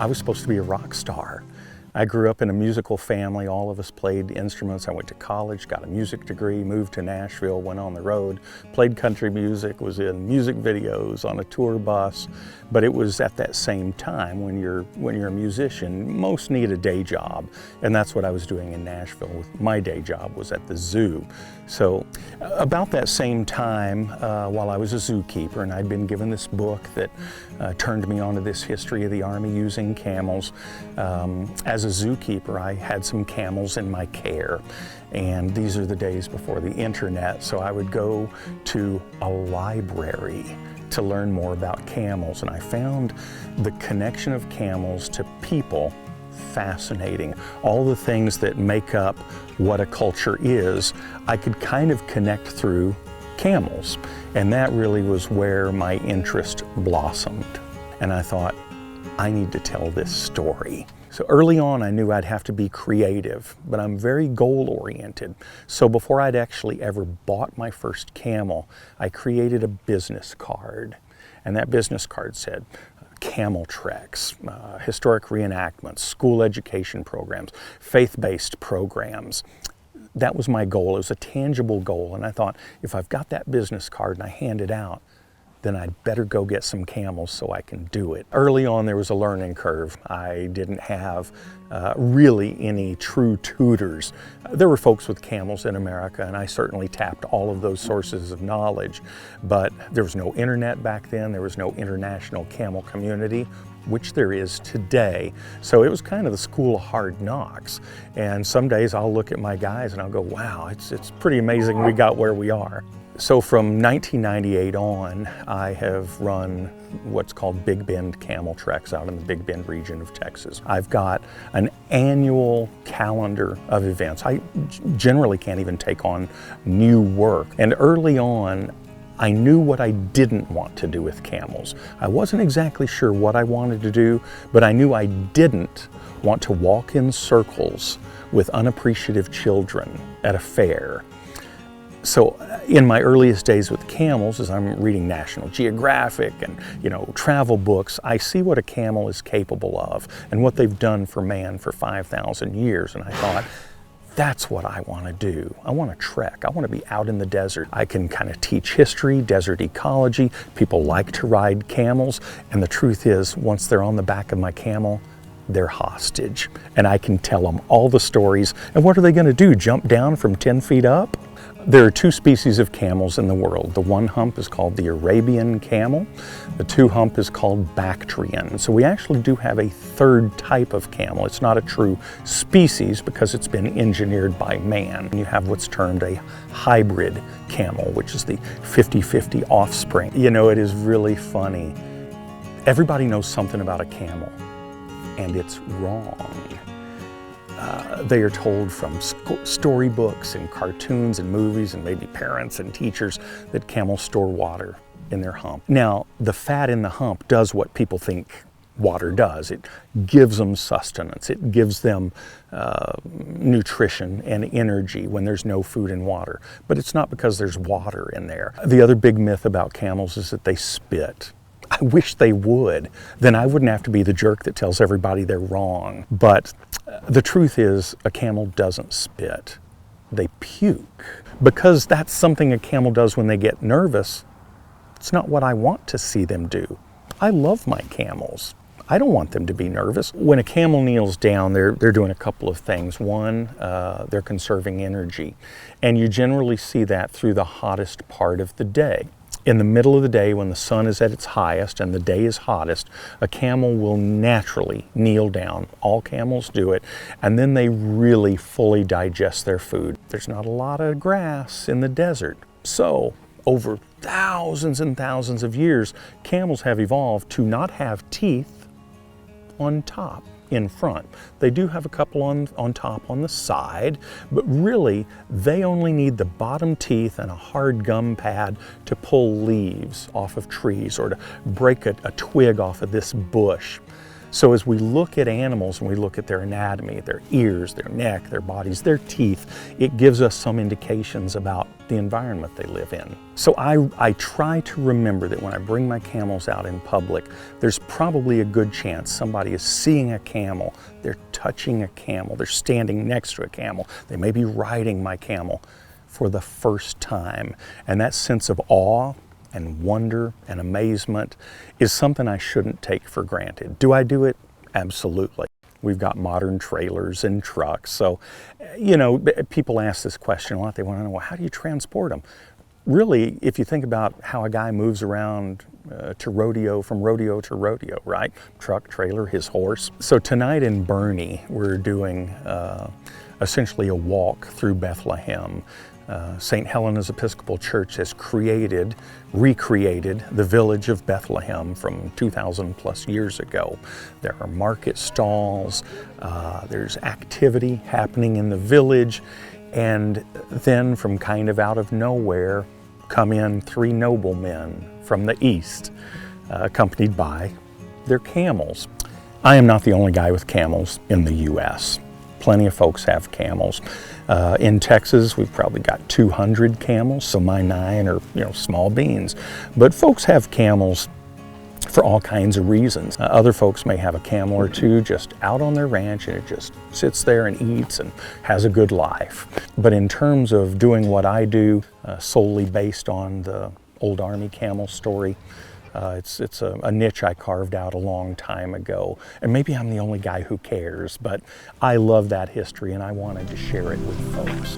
I was supposed to be a rock star. I grew up in a musical family. All of us played instruments. I went to college, got a music degree, moved to Nashville, went on the road, played country music, was in music videos, on a tour bus. But it was at that same time when you're a musician, most need a day job. And that's what I was doing in Nashville. My day job was at the zoo. So about that same time, while I was a zookeeper, and I'd been given this book that turned me onto this history of the Army using camels. As a zookeeper, I had some camels in my care, and these are the days before the internet, so I would go to a library to learn more about camels, and I found the connection of camels to people fascinating. All the things that make up what a culture is, I could kind of connect through camels, and that really was where my interest blossomed. And I thought, I need to tell this story. So early on, I knew I'd have to be creative, but I'm very goal-oriented. So before I'd actually ever bought my first camel, I created a business card. And that business card said, camel treks, historic reenactments, school education programs, faith-based programs. That was my goal. It was a tangible goal. And I thought, if I've got that business card and I hand it out, then I'd better go get some camels so I can do it. Early on, there was a learning curve. I didn't have really any true tutors. There were folks with camels in America, and I certainly tapped all of those sources of knowledge, but there was no internet back then. There was no international camel community, which there is today. So it was kind of the school of hard knocks. And some days I'll look at my guys and I'll go, wow, it's pretty amazing we got where we are. So from 1998 on, I have run what's called Big Bend camel treks out in the Big Bend region of Texas. I've got an annual calendar of events. I generally can't even take on new work. And early on, I knew what I didn't want to do with camels. I wasn't exactly sure what I wanted to do, but I knew I didn't want to walk in circles with unappreciative children at a fair. So in my earliest days with camels, as I'm reading National Geographic and travel books, I see what a camel is capable of and what they've done for man for 5,000 years. And I thought, that's what I want to do. I want to trek. I want to be out in the desert. I can kind of teach history, desert ecology. People like to ride camels. And the truth is, once they're on the back of my camel, they're hostage. And I can tell them all the stories. And what are they going to do? Jump down from 10 feet up? There are two species of camels in the world. The one hump is called the Arabian camel. The two hump is called Bactrian. So we actually do have a third type of camel. It's not a true species because it's been engineered by man. You have what's termed a hybrid camel, which is the 50-50 offspring. It is really funny. Everybody knows something about a camel, and it's wrong. They are told from storybooks and cartoons and movies and maybe parents and teachers that camels store water in their hump. Now, the fat in the hump does what people think water does. It gives them sustenance. It gives them nutrition and energy when there's no food and water. But it's not because there's water in there. The other big myth about camels is that they spit. I wish they would. Then I wouldn't have to be the jerk that tells everybody they're wrong. But the truth is, a camel doesn't spit. They puke. Because that's something a camel does when they get nervous, it's not what I want to see them do. I love my camels. I don't want them to be nervous. When a camel kneels down, they're doing a couple of things. One, they're conserving energy. And you generally see that through the hottest part of the day. In the middle of the day, when the sun is at its highest and the day is hottest, a camel will naturally kneel down. All camels do it, and then they really fully digest their food. There's not a lot of grass in the desert. So, over thousands and thousands of years, camels have evolved to not have teeth on top. In front. They do have a couple on top on the side, but really they only need the bottom teeth and a hard gum pad to pull leaves off of trees or to break a twig off of this bush. So as we look at animals and we look at their anatomy, their ears, their neck, their bodies, their teeth, it gives us some indications about the environment they live in. So I try to remember that when I bring my camels out in public, there's probably a good chance somebody is seeing a camel, they're touching a camel, they're standing next to a camel, they may be riding my camel for the first time. And that sense of awe and wonder and amazement is something I shouldn't take for granted. Do I do it? Absolutely. We've got modern trailers and trucks. So, you know, people ask this question a lot. They want to know, well, how do you transport them? Really, if you think about how a guy moves around from rodeo to rodeo, right? Truck, trailer, his horse. So tonight in Boerne, we're doing essentially a walk through Bethlehem. St. Helena's Episcopal Church has recreated the village of Bethlehem from 2,000 plus years ago. There are market stalls, there's activity happening in the village, and then from kind of out of nowhere come in three noblemen from the east, accompanied by their camels. I am not the only guy with camels in the U.S. Plenty of folks have camels. In Texas, we've probably got 200 camels, so my 9 are, you know, small beans. But folks have camels for all kinds of reasons. Other folks may have a camel or two just out on their ranch and it just sits there and eats and has a good life. But in terms of doing what I do, solely based on the Old Army camel story, it's a niche I carved out a long time ago. And maybe I'm the only guy who cares, but I love that history and I wanted to share it with folks.